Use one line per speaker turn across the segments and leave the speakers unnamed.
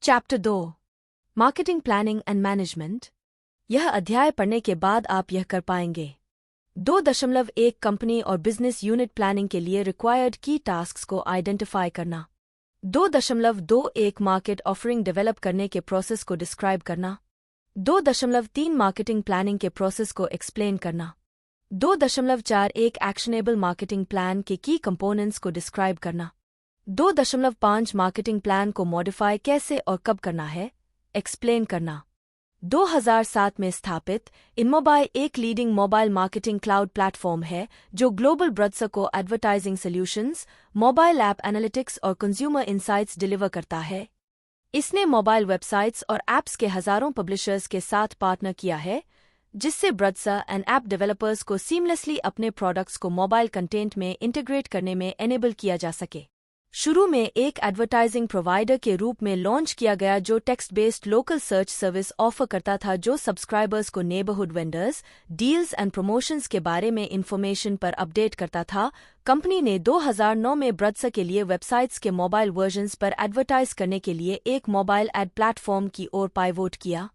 Chapter 2 marketing planning and management. यह अध्याय पढ़ने के बाद आप यह कर पाएंगे। 2.1 कंपनी और बिजनेस यूनिट प्लानिंग के लिए रिक्वायर्ड की टास्क्स को आइडेंटिफाई करना। 2.21 मार्केट ऑफरिंग डेवलप करने के प्रोसेस को डिस्क्राइब करना। 2.3 मार्केटिंग प्लानिंग के प्रोसेस को एक्सप्लेन करना। 2.41 एक्शनेबल मार्केटिंग प्लान के की कंपोनेंट्स को डिस्क्राइब करना। 2.5 मार्केटिंग प्लान को मॉडिफाई कैसे और कब करना है, एक्सप्लेन करना। 2007 में स्थापित इनमोबाई एक leading mobile marketing cloud platform है जो ग्लोबल ब्रदर्स को advertising solutions, mobile app analytics और कंज्यूमर इनसाइट्स डिलीवर करता है। इसने मोबाइल वेबसाइट्स और ऐप्स के हजारों पब्लिशर्स के साथ पार्टनर किया है, जिससे ब्रदर्स एंड ऐप डेवलपर्स को सीमलेसली अपने प्रोडक्ट्स को मोबाइल कंटेंट में इंटीग्रेट करने में एनेबल किया जा सके। शुरू में एक एडवर्टाइजिंग प्रोवाइडर के रूप में लॉन्च किया गया जो text based local search service offer करता था जो सब्सक्राइबर्स को neighbourhood vendors, deals and promotions के बारे में इंफॉर्मेशन पर अपडेट करता था। कंपनी ने 2009 में ब्रदर्स के लिए वेबसाइट्स के मोबाइल वर्जन्स पर एडवर्टाइज करने के लिए एक मोबाइल एड प्लेटफॉर्म की ओर पाइवोट किया।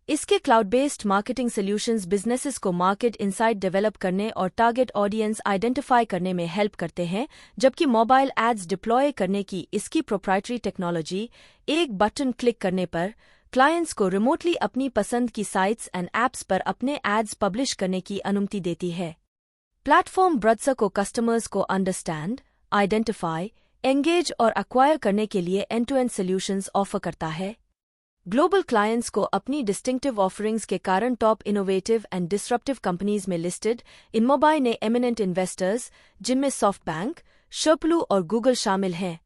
इसके cloud based marketing solutions businesses को मार्केट इनसाइट डेवलप करने और टारगेट ऑडियंस आइडेंटिफाई करने में हेल्प करते हैं, जबकि मोबाइल एड्स डिप्लॉय करने की इसकी प्रोप्राइटरी टेक्नोलॉजी एक बटन क्लिक करने पर क्लाइंट्स को रिमोटली अपनी पसंद की साइट्स एंड ऐप्स पर अपने एड्स पब्लिश करने की अनुमति देती है। प्लेटफॉर्म ब्रदर्स को कस्टमर्स को अंडरस्टैंड, आइडेंटिफाई, एंगेज और एक्वायर करने के लिए एंड-टू-एंड सॉल्यूशंस ऑफर करता है। ग्लोबल क्लाइंट्स को अपनी डिस्टिंक्टिव ऑफरिंग्स के कारण top innovative and disruptive companies में लिस्टेड इनमोबाई ने एमिनेंट इन्वेस्टर्स, जिनमें सॉफ्टबैंक, शर्पलू और गूगल शामिल हैं,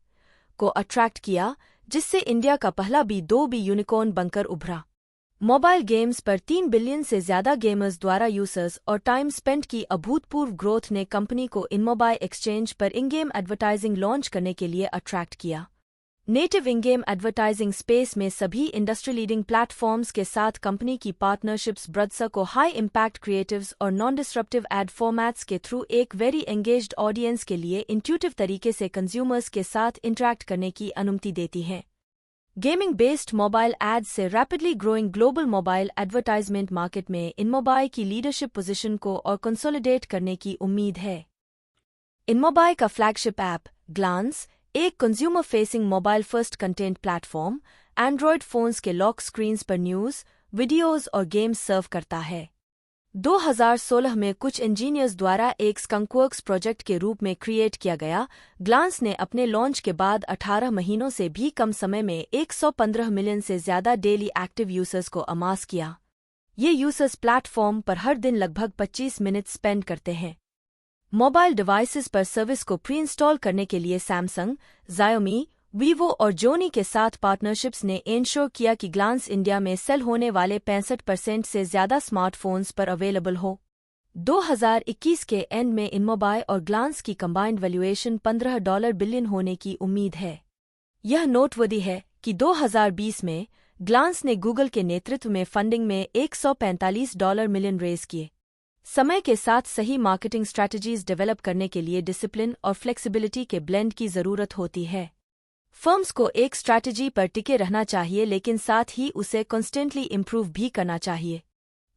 को अट्रैक्ट किया, जिससे इंडिया का पहला B2B यूनिकॉर्न बनकर उभरा। मोबाइल गेम्स पर 3 बिलियन से ज्यादा गेमर्स द्वारा यूजर्स और टाइम स्पेंट की अभूतपूर्व ग्रोथ ने कंपनी को इनमोबाई एक्सचेंज पर इन-गेम एडवर्टाइजिंग लॉन्च करने के लिए अट्रैक्ट किया। नेटिव इन-गेम एडवर्टाइजिंग स्पेस में सभी इंडस्ट्री लीडिंग प्लेटफॉर्म्स के साथ कंपनी की पार्टनरशिप्स ब्रदर्स को हाई इम्पैक्ट क्रिएटिव्स और नॉन डिस्ट्रप्टिव एड फॉर्मेट्स के थ्रू एक वेरी एंगेज्ड ऑडियंस के लिए इंट्यूटिव तरीके से कंज्यूमर्स के साथ इंटरैक्ट करने की अनुमति देती है। गेमिंग बेस्ड मोबाइल एड्स से rapidly growing global mobile advertisement market में इनमोबाई की लीडरशिप पोजीशन को और कंसोलिडेट करने की उम्मीद है। इनमोबाई का फ्लैगशिप ऐप ग्लांस एक consumer facing mobile first content platform Android phones के लॉक स्क्रीन्स पर न्यूज, वीडियोज और गेम्स सर्व करता है। 2016 में कुछ इंजीनियर्स द्वारा एक स्कंकवर्क्स प्रोजेक्ट के रूप में क्रिएट किया गया, ग्लांस ने अपने लॉन्च के बाद 18 महीनों से भी कम समय में 115 मिलियन से ज्यादा डेली एक्टिव यूजर्स को अमास किया। ये यूजर्स प्लेटफॉर्म पर हर दिन लगभग 25 मिनट स्पेंड करते हैं। मोबाइल डिवाइसेस पर सर्विस को प्री इंस्टॉल करने के लिए सैमसंग, Xiaomi, वीवो और जोनी के साथ पार्टनरशिप्स ने इंश्योर किया कि ग्लांस इंडिया में सेल होने वाले 65% से ज्यादा स्मार्टफोन्स पर अवेलेबल हो। 2021 के एंड में इनमोबाई और ग्लांस की कंबाइंड वैल्यूएशन $15 बिलियन होने की उम्मीद है। यह नोटवर्दी है कि 2020 में ग्लांस ने गूगल के नेतृत्व में फंडिंग में $145 मिलियन रेज किए। समय के साथ सही मार्केटिंग स्ट्रैटेजीज डेवलप करने के लिए डिसिप्लिन और फ्लेक्सिबिलिटी के ब्लेंड की जरूरत होती है। फर्म्स को एक स्ट्रैटेजी पर टिके रहना चाहिए, लेकिन साथ ही उसे कॉन्स्टेंटली इम्प्रूव भी करना चाहिए।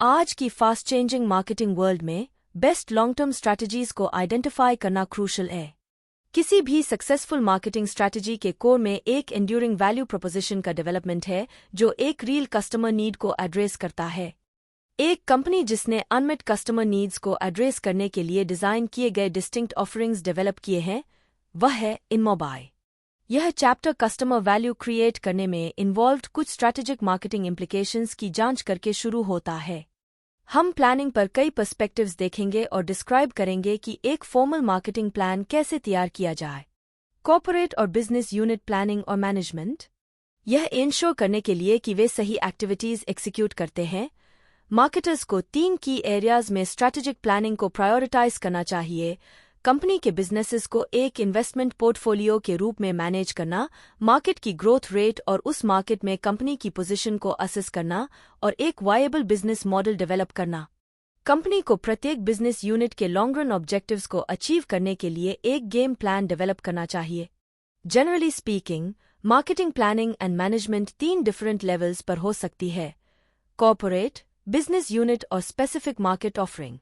आज की फास्ट चेंजिंग मार्केटिंग वर्ल्ड में बेस्ट लॉन्ग टर्म स्ट्रैटेजीज को आइडेंटिफाई करना क्रूशल है। किसी भी सक्सेसफुल मार्केटिंग स्ट्रैटेजी के कोर में एक एंड्यूरिंग वैल्यू प्रोपोजिशन का डेवलपमेंट है जो एक रियल कस्टमर नीड को एड्रेस करता है। एक कंपनी जिसने अनमेट कस्टमर नीड्स को एड्रेस करने के लिए डिजाइन किए गए डिस्टिंक्ट ऑफरिंग्स डेवलप किए हैं, वह है इनमोबाई। यह चैप्टर कस्टमर वैल्यू क्रिएट करने में इन्वॉल्व्ड कुछ स्ट्रैटेजिक मार्केटिंग इम्प्लीकेशंस की जांच करके शुरू होता है। हम प्लानिंग पर कई पर्सपेक्टिव्स देखेंगे और डिस्क्राइब करेंगे कि एक फॉर्मल मार्केटिंग प्लान कैसे तैयार किया जाए। कॉर्पोरेट और बिजनेस यूनिट प्लानिंग और मैनेजमेंट, यह इंश्योर करने के लिए कि वे सही एक्टिविटीज एग्जीक्यूट करते हैं, मार्केटर्स को 3 की एरियाज में स्ट्रैटेजिक प्लानिंग को प्रायोरिटाइज करना चाहिए। कंपनी के बिजनेसेस को एक इन्वेस्टमेंट पोर्टफोलियो के रूप में मैनेज करना, मार्केट की ग्रोथ रेट और उस मार्केट में कंपनी की पोजीशन को असेस करना और एक वायबल बिजनेस मॉडल डेवलप करना। कंपनी को प्रत्येक बिजनेस यूनिट के लॉन्ग रन ऑब्जेक्टिव्स को अचीव करने के लिए एक गेम प्लान डेवलप करना चाहिए। Generally speaking, marketing planning and management 3 different levels पर हो सकती है: कॉर्पोरेट, बिजनेस यूनिट और specific market offering.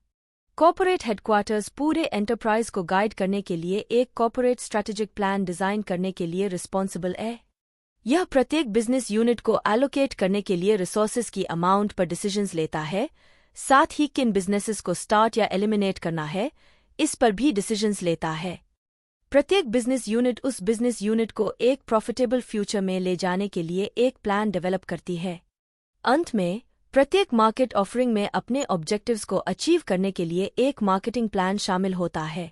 Corporate headquarters पूरे एंटरप्राइज को गाइड करने के लिए एक कॉर्पोरेट स्ट्रैटेजिक प्लान डिजाइन करने के लिए रिस्पॉन्सिबल है। यह प्रत्येक बिजनेस यूनिट को एलोकेट करने के लिए रिसोर्सेज की अमाउंट पर डिसीजंस लेता है, साथ ही किन बिजनेसेस को स्टार्ट या एलिमिनेट करना है इस पर भी डिसीजंस लेता है। प्रत्येक बिजनेस यूनिट उस बिजनेस यूनिट को एक प्रॉफिटेबल फ्यूचर में ले जाने के लिए एक प्लान डेवलप करती है। अंत में प्रत्येक मार्केट ऑफरिंग में अपने ऑब्जेक्टिव्स को अचीव करने के लिए एक मार्केटिंग प्लान शामिल होता है।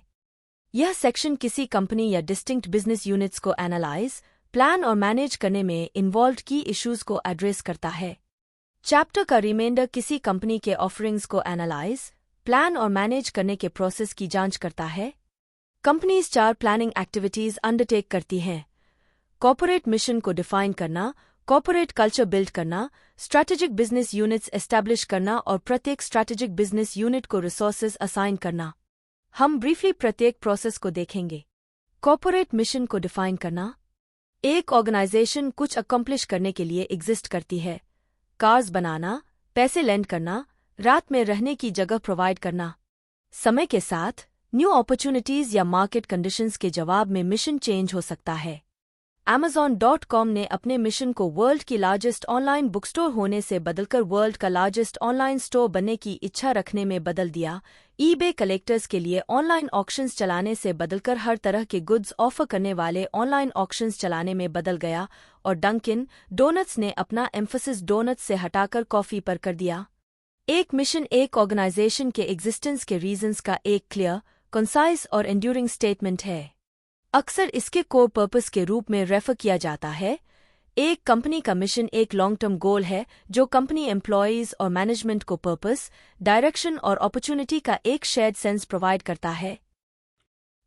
यह सेक्शन किसी कंपनी या डिस्टिंक्ट बिजनेस यूनिट्स को एनालाइज, प्लान और मैनेज करने में इन्वॉल्व्ड की इश्यूज को एड्रेस करता है। चैप्टर का रिमाइंडर किसी कंपनी के ऑफरिंग्स को एनालाइज, प्लान और मैनेज करने के प्रोसेस की जांच करता है। कंपनीज 4 प्लानिंग एक्टिविटीज अंडरटेक करती हैं: कॉर्पोरेट मिशन को डिफाइन करना, कॉर्पोरेट कल्चर बिल्ड करना, स्ट्रैटेजिक बिजनेस यूनिट्स एस्टैब्लिश करना और प्रत्येक स्ट्रैटेजिक बिजनेस यूनिट को रिसोर्सेज असाइन करना। हम ब्रीफली प्रत्येक प्रोसेस को देखेंगे। कॉर्पोरेट मिशन को डिफाइन करना। एक ऑर्गेनाइजेशन कुछ अकम्प्लिश करने के लिए एग्जिस्ट करती है: कार्स बनाना, पैसे लेंड करना, रात में रहने की जगह प्रोवाइड करना। समय के साथ न्यू अपॉर्चुनिटीज या मार्केट कंडीशंस के जवाब में मिशन चेंज हो सकता है। Amazon.com ने अपने मिशन को वर्ल्ड की लार्जेस्ट ऑनलाइन बुक स्टोर होने से बदलकर वर्ल्ड का लार्जेस्ट ऑनलाइन स्टोर बनने की इच्छा रखने में बदल दिया। eBay कलेक्टर्स के लिए ऑनलाइन ऑक्शंस चलाने से बदलकर हर तरह के गुड्स ऑफर करने वाले ऑनलाइन ऑक्शंस चलाने में बदल गया। और डंकिन डोनट्स ने अपना एम्फसिस डोनट्स से हटाकर कॉफी पर कर दिया। एक मिशन एक ऑर्गेनाइजेशन के एग्जिस्टेंस के रीजंस का एक क्लियर, कंसाइज और एंड्यूरिंग स्टेटमेंट है। अक्सर इसके कोर पर्पस के रूप में रेफर किया जाता है। एक कंपनी का मिशन एक लॉन्ग टर्म गोल है जो कंपनी एम्प्लॉयज और मैनेजमेंट को पर्पस, डायरेक्शन और अपॉर्चुनिटी का एक शेयर्ड सेंस प्रोवाइड करता है।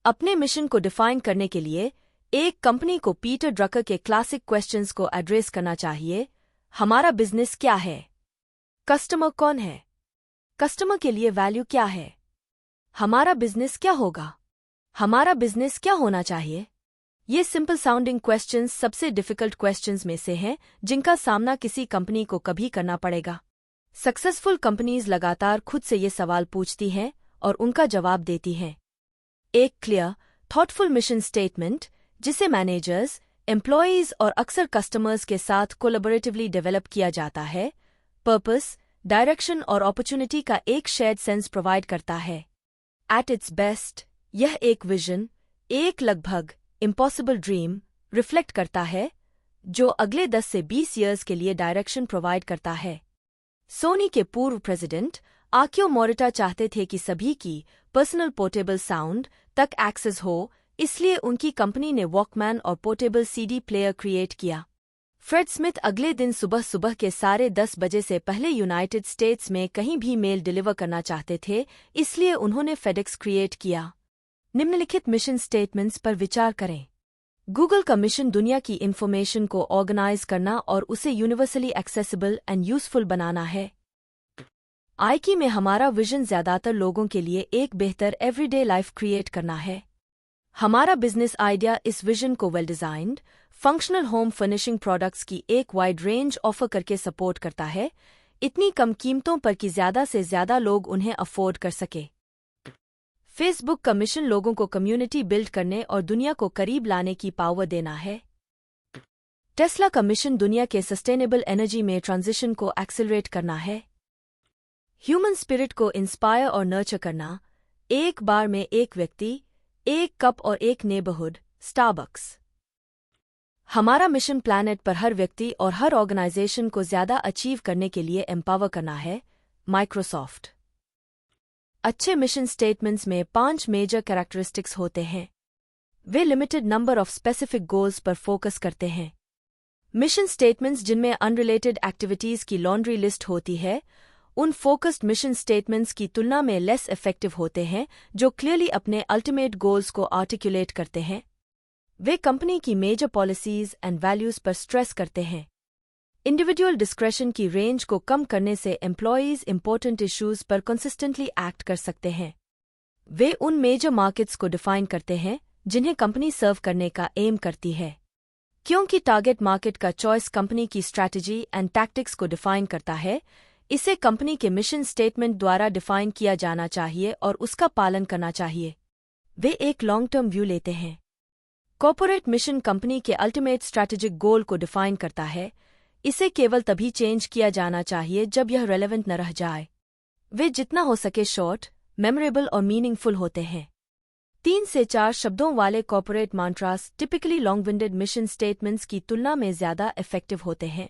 अपने मिशन को डिफाइन करने के लिए एक कंपनी को पीटर ड्रकर के क्लासिक क्वेश्चंस को एड्रेस करना चाहिए: हमारा बिजनेस क्या है? कस्टमर कौन है? कस्टमर के लिए वैल्यू क्या है? हमारा बिजनेस क्या होगा? हमारा बिजनेस क्या होना चाहिए? ये सिंपल साउंडिंग क्वेश्चंस सबसे डिफिकल्ट क्वेश्चंस में से हैं जिनका सामना किसी कंपनी को कभी करना पड़ेगा। सक्सेसफुल कंपनीज लगातार खुद से ये सवाल पूछती हैं और उनका जवाब देती हैं। एक क्लियर, थॉटफुल मिशन स्टेटमेंट जिसे मैनेजर्स, एम्प्लॉयज और अक्सर कस्टमर्स के साथ कोलैबोरेटिवली डेवलप किया जाता है, पर्पस, डायरेक्शन और अपॉर्चुनिटी का एक शेयर्ड सेंस प्रोवाइड करता है। एट इट्स बेस्ट यह एक विजन, एक लगभग इम्पॉसिबल ड्रीम रिफ्लेक्ट करता है जो अगले 10 से 20 ईयर्स के लिए डायरेक्शन प्रोवाइड करता है। सोनी के पूर्व प्रेसिडेंट आकियो मोरिटा चाहते थे कि सभी की पर्सनल पोर्टेबल साउंड तक एक्सेस हो, इसलिए उनकी कंपनी ने वॉकमैन और पोर्टेबल सीडी प्लेयर क्रिएट किया। फ्रेड स्मिथ अगले दिन सुबह सुबह के 10:30 बजे से पहले यूनाइटेड स्टेट्स में कहीं भी मेल डिलीवर करना चाहते थे, इसलिए उन्होंने फेडेक्स क्रिएट किया। निम्नलिखित मिशन स्टेटमेंट्स पर विचार करें। गूगल का मिशन दुनिया की इंफॉर्मेशन को ऑर्गेनाइज करना और उसे यूनिवर्सली एक्सेसिबल एंड यूजफुल बनाना है। आईकी में हमारा विजन ज्यादातर लोगों के लिए एक बेहतर एवरीडे लाइफ क्रिएट करना है। हमारा बिजनेस आइडिया इस विजन को well designed, functional home furnishing products की एक वाइड रेंज ऑफर करके सपोर्ट करता है, इतनी कम कीमतों पर कि ज्यादा से ज्यादा लोग उन्हें अफोर्ड कर सके। फेसबुक का मिशन लोगों को कम्युनिटी बिल्ड करने और दुनिया को करीब लाने की पावर देना है। टेस्ला का मिशन दुनिया के सस्टेनेबल एनर्जी में ट्रांजिशन को एक्सेलरेट करना है। ह्यूमन स्पिरिट को इंस्पायर और नर्चर करना, एक बार में एक व्यक्ति, एक कप और एक नेबरहुड, स्टारबक्स। हमारा मिशन प्लैनेट पर हर व्यक्ति और हर ऑर्गेनाइजेशन को ज्यादा अचीव करने के लिए एम्पावर करना है, माइक्रोसॉफ्ट। अच्छे मिशन स्टेटमेंट्स में 5 मेजर कैरेक्टरिस्टिक्स होते हैं। वे limited number of specific goals पर फोकस करते हैं। मिशन स्टेटमेंट्स जिनमें अनरिलेटेड एक्टिविटीज की लॉन्ड्री लिस्ट होती है, उन फोकस्ड मिशन स्टेटमेंट्स की तुलना में लेस इफेक्टिव होते हैं जो क्लियरली अपने अल्टीमेट गोल्स को आर्टिकुलेट करते हैं। वे कंपनी की मेजर पॉलिसीज एंड वैल्यूज पर स्ट्रेस करते हैं। इंडिविजुअल डिस्क्रेशन की रेंज को कम करने से एम्प्लॉयज इंपॉर्टेंट इश्यूज पर कंसिस्टेंटली एक्ट कर सकते हैं। वे उन मेजर मार्केट्स को डिफाइन करते हैं जिन्हें कंपनी सर्व करने का एम करती है। क्योंकि टारगेट मार्केट का चॉइस कंपनी की स्ट्रैटेजी एंड टैक्टिक्स को डिफाइन करता है, इसे कंपनी के मिशन स्टेटमेंट द्वारा डिफाइन किया जाना चाहिए और उसका पालन करना चाहिए। वे एक लॉन्ग टर्म व्यू लेते हैं। कॉर्पोरेट मिशन कंपनी के अल्टीमेट स्ट्रैटेजिक गोल को डिफाइन करता है, इसे केवल तभी चेंज किया जाना चाहिए जब यह रेलेवेंट न रह जाए। वे जितना हो सके शॉर्ट, मेमोरेबल और मीनिंगफुल होते हैं। 3 से 4 शब्दों वाले corporate mantras typically long winded mission statements की तुलना में ज़्यादा इफेक्टिव होते हैं।